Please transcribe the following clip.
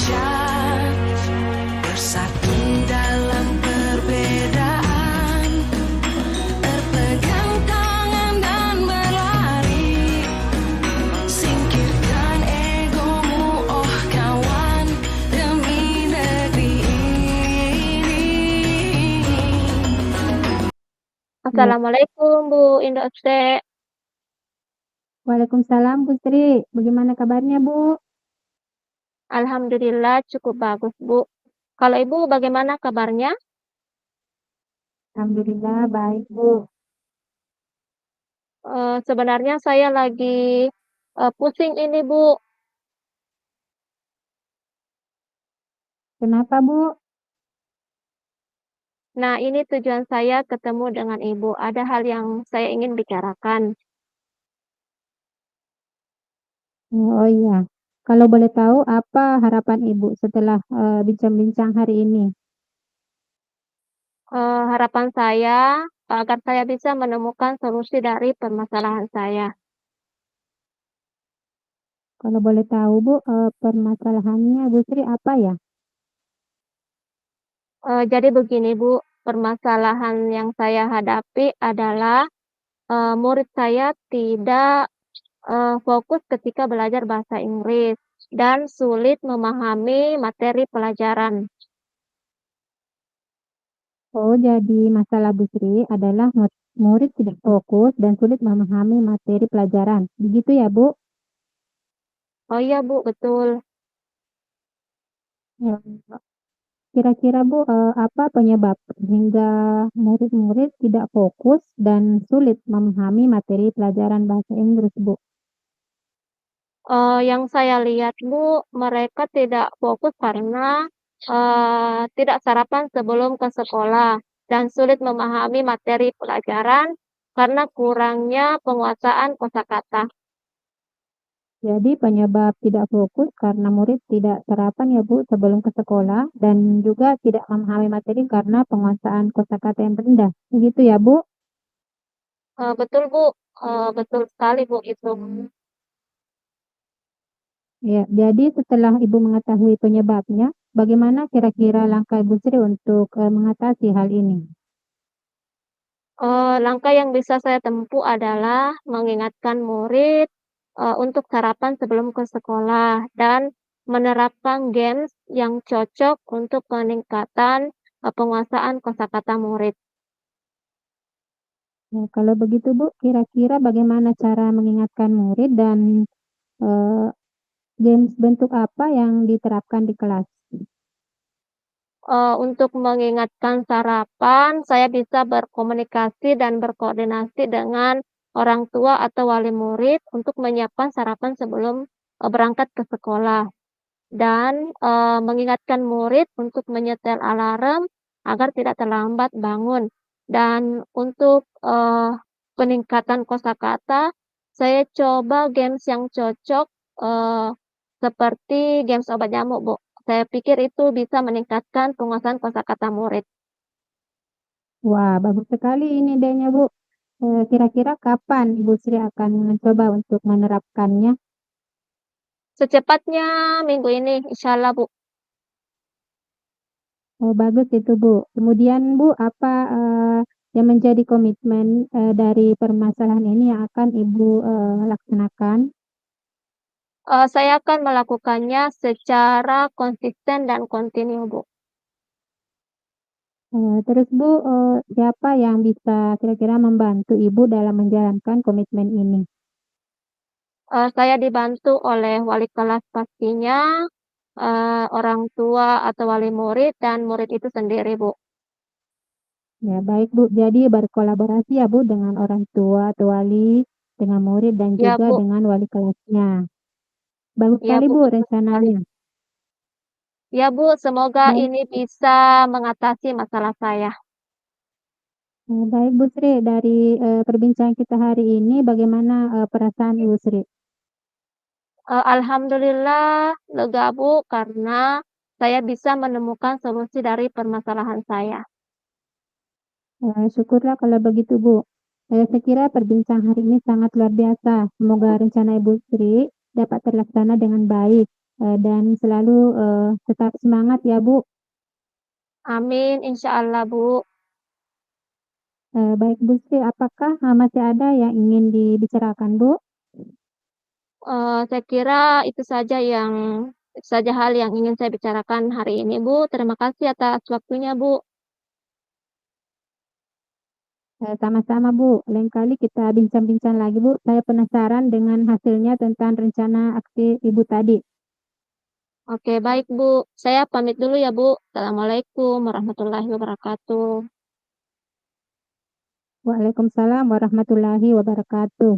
saja, bersatu dalam perbedaan, berpegang tangan dan berlari, singkirkan egomu, oh kawan, demi negeri ini. Ya, Assalamualaikum Bu Indo Ste. Waalaikumsalam Bu Sri. Bagaimana kabarnya Bu? Alhamdulillah cukup bagus Bu. Kalau Ibu bagaimana kabarnya? Alhamdulillah baik Bu. Sebenarnya saya lagi pusing ini Bu. Kenapa Bu? Nah ini tujuan saya ketemu dengan Ibu. Ada hal yang saya ingin bicarakan. Oh iya, kalau boleh tahu apa harapan Ibu setelah bincang-bincang hari ini? Harapan saya agar saya bisa menemukan solusi dari permasalahan saya. Kalau boleh tahu Bu, permasalahannya Bu Sri apa ya? Jadi begini Bu, permasalahan yang saya hadapi adalah murid saya tidak fokus ketika belajar bahasa Inggris dan sulit memahami materi pelajaran. Oh, jadi masalah Bu Sri adalah murid tidak fokus dan sulit memahami materi pelajaran. Begitu ya Bu? Oh iya Bu, betul. Ya. Kira-kira Bu, apa penyebab hingga murid-murid tidak fokus dan sulit memahami materi pelajaran bahasa Inggris, Bu? Yang saya lihat Bu, mereka tidak fokus karena tidak sarapan sebelum ke sekolah dan sulit memahami materi pelajaran karena kurangnya penguasaan kosakata. Jadi penyebab tidak fokus karena murid tidak sarapan ya Bu sebelum ke sekolah dan juga tidak memahami materi karena penguasaan kosakata yang rendah. Begitu ya Bu? Betul Bu, betul sekali Bu itu. Ya, jadi setelah Ibu mengetahui penyebabnya, bagaimana kira-kira langkah Ibu Sri untuk mengatasi hal ini? Langkah yang bisa saya tempuh adalah mengingatkan murid untuk sarapan sebelum ke sekolah dan menerapkan games yang cocok untuk peningkatan penguasaan kosakata murid. Ya, kalau begitu Bu, kira-kira bagaimana cara mengingatkan murid dan eh, games bentuk apa yang diterapkan di kelas? Untuk mengingatkan sarapan, saya bisa berkomunikasi dan berkoordinasi dengan orang tua atau wali murid untuk menyiapkan sarapan sebelum berangkat ke sekolah. Dan mengingatkan murid untuk menyetel alarm agar tidak terlambat bangun. Dan untuk peningkatan kosakata, saya coba games yang cocok eh, seperti games obat nyamuk, Bu. Saya pikir itu bisa meningkatkan penguasaan kosakata murid. Wah, bagus sekali ini idenya Bu. Kira-kira kapan Ibu Sri akan mencoba untuk menerapkannya? Secepatnya minggu ini, insya Allah, Bu. Oh, bagus itu Bu. Kemudian Bu, apa yang menjadi komitmen dari permasalahan ini yang akan Ibu laksanakan? Saya akan melakukannya secara konsisten dan kontinu, Bu. Terus Bu, siapa yang bisa kira-kira membantu Ibu dalam menjalankan komitmen ini? Saya dibantu oleh wali kelas pastinya, orang tua atau wali murid, dan murid itu sendiri, Bu. Ya, baik Bu. Jadi berkolaborasi ya Bu dengan orang tua atau wali, dengan murid dan Ya, juga Bu. dengan wali kelasnya. Bagus Ya, sekali Bu, Bu betul sekali. rencananya. Ya, Bu, semoga Baik, ini bisa mengatasi masalah saya. baik Bu Sri, dari perbincangan kita hari ini, bagaimana perasaan Ibu Sri? Alhamdulillah, lega, Bu, karena saya bisa menemukan solusi dari permasalahan saya. Syukurlah kalau begitu Bu. Saya kira perbincangan hari ini sangat luar biasa. Semoga rencana Ibu Sri dapat terlaksana dengan baik. dan selalu tetap semangat ya Bu. Amin, insya Allah Bu. Baik Bu Sri, apakah masih ada yang ingin dibicarakan Bu? Saya kira itu saja hal yang ingin saya bicarakan hari ini Bu. Terima kasih atas waktunya Bu. Sama-sama Bu, lain kali kita bincang-bincang lagi Bu. Saya penasaran dengan hasilnya tentang rencana aksi Ibu tadi. Oke, baik Bu. Saya pamit dulu ya Bu. Assalamualaikum warahmatullahi wabarakatuh. Waalaikumsalam warahmatullahi wabarakatuh.